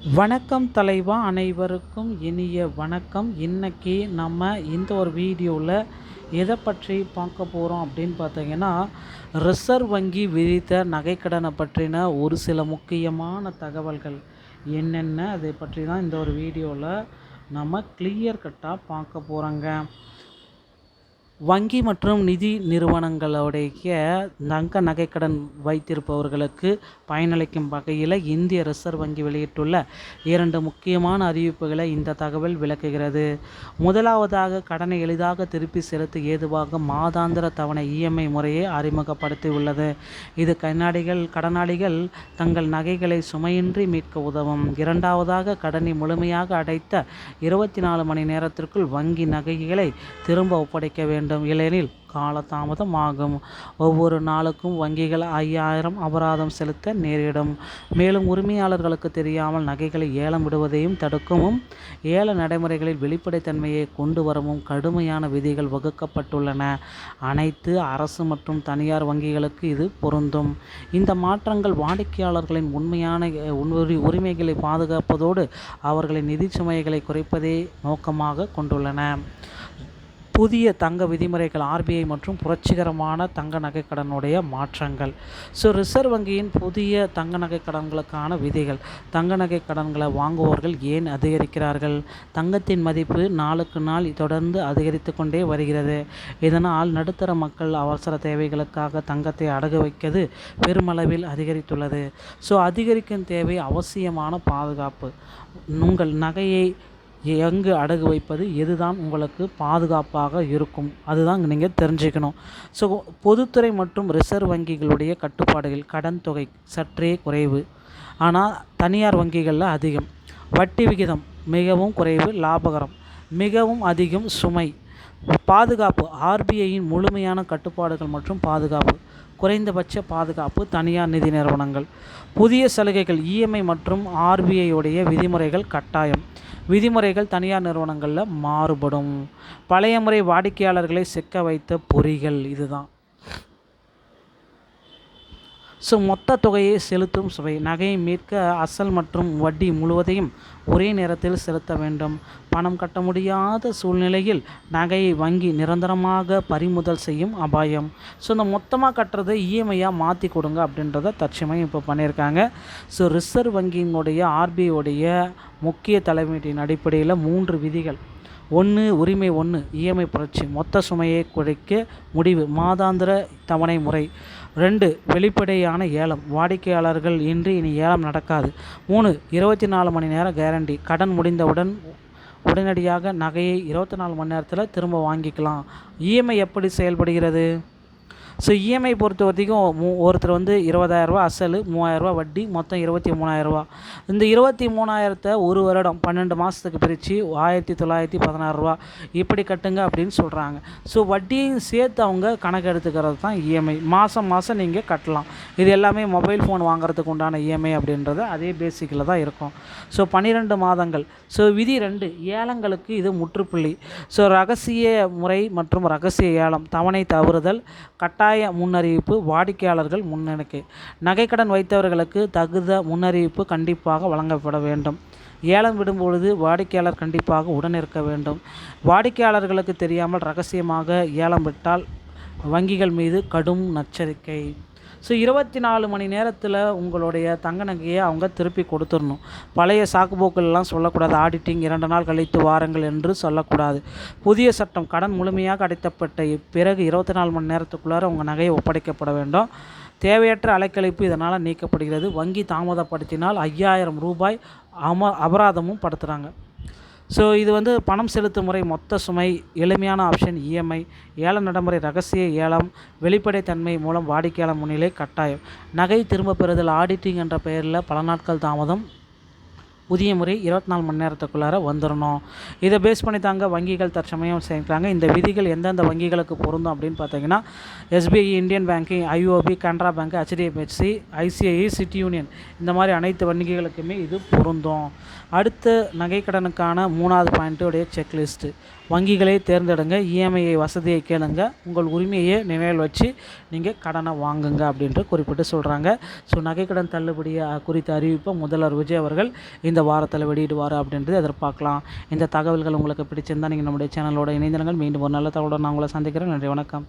வணக்கம் தலைவா, அனைவருக்கும் இனிய வணக்கம். இன்னைக்கு நம்ம இந்த ஒரு வீடியோவில் எதை பற்றி பார்க்க போகிறோம் அப்படின்னு பார்த்தீங்கன்னா, ரிசர்வ் வங்கி விதித்த நகைக்கடனை பற்றின ஒரு சில முக்கியமான தகவல்கள் என்னென்ன அதை பற்றி தான் இந்த ஒரு வீடியோவில் நம்ம கிளியர் கட்டாக பார்க்க போகிறோங்க. வங்கி மற்றும் நிதி நிறுவனங்களுடைய தங்க நகைக்கடன் வைத்திருப்பவர்களுக்கு பயனளிக்கும் வகையில் இந்திய ரிசர்வ் வங்கி வெளியிட்டுள்ள 2 முக்கியமான அறிவிப்புகளை இந்த தகவல் விளக்குகிறது. முதலாவதாக, கடனை எளிதாக திருப்பி செலுத்த ஏதுவாக மாதாந்திர தவணை இஎம்ஐ முறையை அறிமுகப்படுத்தியுள்ளது. இது கடனாளிகள் தங்கள் நகைகளை சுமையின்றி மீட்க உதவும். இரண்டாவதாக, கடனை முழுமையாக அடைத்த 24 மணி நேரத்திற்குள் வங்கி நகைகளை திரும்ப ஒப்படைக்க வேண்டும். இல்லையெனில் காலதாமதம் ஆகும். ஒவ்வொரு நாளுக்கும் வங்கிகள் 5000 அபராதம் செலுத்த நேரிடும். மேலும் உரிமையாளர்களுக்கு தெரியாமல் நகைகளை ஏலம் விடுவதையும் தடுக்கவும் ஏல நடைமுறைகளில் வெளிப்படைத்தன்மையை கொண்டு வரவும் கடுமையான விதிகள் வகுக்கப்பட்டுள்ளன. அனைத்து அரசு மற்றும் தனியார் வங்கிகளுக்கு இது பொருந்தும். இந்த மாற்றங்கள் வாடிக்கையாளர்களின் உண்மையான உரிமைகளை பாதுகாப்பதோடு அவர்களின் நிதி சுமைகளை குறைப்பதை நோக்கமாக கொண்டுள்ளன. புதிய தங்க விதிமுறைகள், ஆர்பிஐ மற்றும் புரட்சிகரமான தங்க நகைக்கடனுடைய மாற்றங்கள். ரிசர்வ் வங்கியின் புதிய தங்க நகைக்கடன்களுக்கான விதிகள். தங்க நகைக்கடன்களை வாங்குவோர்கள் ஏன் அதிகரிக்கிறார்கள்? தங்கத்தின் மதிப்பு நாளுக்கு நாள் தொடர்ந்து அதிகரித்து கொண்டே வருகிறது. இதனால் நடுத்தர மக்கள் அவசர தேவைகளுக்காக தங்கத்தை அடகு வைக்கிறது பெருமளவில் அதிகரித்துள்ளது. அதிகரிக்கும் தேவை அவசியமான பாதுகாப்பு. உங்கள் நகையை எங்கு அடகு வைப்பது, எதுதான் உங்களுக்கு பாதுகாப்பாக இருக்கும், அதுதான் நீங்கள் தெரிஞ்சுக்கணும். பொதுத்துறை மற்றும் ரிசர்வ் வங்கிகளுடைய கட்டுப்பாடுகள். கடன் தொகை சற்றே குறைவு, ஆனால் தனியார் வங்கிகளில் அதிகம். வட்டி விகிதம் மிகவும் குறைவு, லாபகரம் மிகவும் அதிகம், சுமை. பாதுகாப்பு, ஆர்பிஐயின் முழுமையான கட்டுப்பாடுகள் மற்றும் பாதுகாப்பு. குறைந்தபட்ச பாதுகாப்பு, தனியார் நிதி நிறுவனங்கள். புதிய சலுகைகள், இஎம்ஐ மற்றும் ஆர்பிஐயுடைய விதிமுறைகள் கட்டாயம். விதிமுறைகள் தனியார் நிறுவனங்களில் மாறுபடும். பழைய முறை வாடிக்கையாளர்களை சிக்க வைத்த பொறிகள் இதுதான். மொத்த தொகையை செலுத்தும் சுவை. நகையை மீட்க அசல் மற்றும் வட்டி முழுவதையும் ஒரே நேரத்தில் செலுத்த வேண்டும். பணம் கட்ட முடியாத சூழ்நிலையில் நகையை வங்கி நிரந்தரமாக பறிமுதல் செய்யும் அபாயம். இந்த மொத்தமாக கட்டுறதை இஎம்ஐயாக மாற்றி கொடுங்க அப்படின்றத தற்சமயம் இப்போ பண்ணியிருக்காங்க. ரிசர்வ் வங்கியினுடைய ஆர்பிஐடைய முக்கிய தலைமையின் அடிப்படையில் 3 விதிகள். 1, உரிமை 1 இஎம்ஐ புரட்சி, மொத்த சுமையை குறைக்க முடிவு, மாதாந்திர தவணை முறை. 2, வெளிப்படையான ஏலம், வாடிக்கையாளர்கள் இன்றி இனி ஏலம் நடக்காது. 3, 24 மணி நேர கேரண்டி, கடன் முடிந்தவுடன் உடனடியாக நகையை 24 மணி நேரத்தில் திரும்ப வாங்கிக்கலாம். இஎம்ஐ எப்படி செயல்படுகிறது? இஎம்ஐ பொறுத்த வரைக்கும் ஒருத்தர் 20,000 அசல், 3,000 வட்டி, மொத்தம் 23,000. இந்த 23,000 ஒரு வருடம் 12 மாதத்துக்கு பிரித்து 1,916 இப்படி கட்டுங்க அப்படின்னு சொல்கிறாங்க. வட்டியையும் சேர்த்து அவங்க கணக்கு எடுத்துக்கிறது தான் இஎம்ஐ. மாதம் நீங்கள் கட்டலாம். இது எல்லாமே மொபைல் ஃபோன் வாங்குறதுக்கு உண்டான இஎம்ஐ அப்படின்றது அதே பேசிக்கில் தான் இருக்கும். 12 மாதங்கள். விதி 2, ஏலங்களுக்கு இது முற்றுப்புள்ளி. ரகசிய முறை மற்றும் ரகசிய ஏலம், தவணை தவறுதல், கட்டாய முன்னறிவிப்பு, வாடிக்கையாளர்கள் முன்னெடுக்கை. நகைக்கடன் வைத்தவர்களுக்கு தகுந்த முன்னறிவிப்பு கண்டிப்பாக வழங்கப்பட வேண்டும். ஏலம் விடும்பொழுது வாடிக்கையாளர் கண்டிப்பாக உடன் இருக்க வேண்டும். வாடிக்கையாளர்களுக்கு தெரியாமல் ரகசியமாக ஏலம் விட்டால் வங்கிகள் மீது கடும் எச்சரிக்கை. 24 மணி நேரத்தில் உங்களுடைய தங்க நகையை அவங்க திருப்பி கொடுத்துடணும். பழைய சாக்குப்போக்கெல்லாம் சொல்லக்கூடாது. ஆடிட்டிங் 2 நாள் கழித்து வாருங்கள் என்று சொல்லக்கூடாது. புதிய சட்டம், கடன் முழுமையாக அடைக்கப்பட்ட பிறகு 24 மணி நேரத்துக்குள்ளார உங்கள் நகையை ஒப்படைக்கப்பட வேண்டும். தேவையற்ற அலைக்கழிப்பு இதனால் நீக்கப்படுகிறது. வங்கி தாமதப்படுத்தினால் 5000 ரூபாய் அபராதமும் படுத்துகிறாங்க. இது பணம் செலுத்தும் முறை, மொத்த சுமை, எளிமையான ஆப்ஷன் இஎம்ஐ, ஏல நடைமுறை ரகசிய ஏலம், வெளிப்படைத்தன்மை மூலம் வாடிக்கையாளர் முன்னிலை கட்டாயம், நகை திரும்ப பெறுதல், ஆடிட்டிங் என்ற பெயரில் பல நாட்கள் தாமதம், புதிய முறை 24 மணி நேரத்துக்குள்ளார வந்துடணும். இதை பேஸ் பண்ணி தாங்க வங்கிகள் தற்சமயம் சேர்க்கிறாங்க. இந்த விதிகள் எந்தெந்த வங்கிகளுக்கு பொருந்தும் அப்படின்னு பார்த்தீங்கன்னா, SBI, Indian banking, IOB, Canara bank, HDFC, ICI, city union, இந்த மாதிரி அனைத்து வங்கிகளுக்குமே இது பொருந்தும். அடுத்து நகைக்கடனுக்கான 3வது பாயிண்ட்டுடைய செக்லிஸ்ட்டு. வங்கிகளை தேர்ந்தெடுங்க, இஎம்ஐ வசதியை கேளுங்க, உங்கள் உரிமையை நினைவில் வச்சு நீங்கள் கடனை வாங்குங்க அப்படின்ட்டு குறிப்பிட்டு சொல்கிறாங்க. ஸோ நகைக்கடன் தள்ளுபடி குறித்த அறிவிப்பை முதல்வர் விஜய் அவர்கள் இந்த வாரத்தில் வெளியிடுவார் அப்படின்றது எதிர்பார்க்கலாம். இந்த தகவல்கள் உங்களுக்கு பிடிச்சிருந்தால் நீங்கள் நம்முடைய சேனலோட இணைந்திருங்கள். மீண்டும் ஒரு நல்ல தகவலோடு நான் உங்களை சந்திக்கிறேன். நன்றி, வணக்கம்.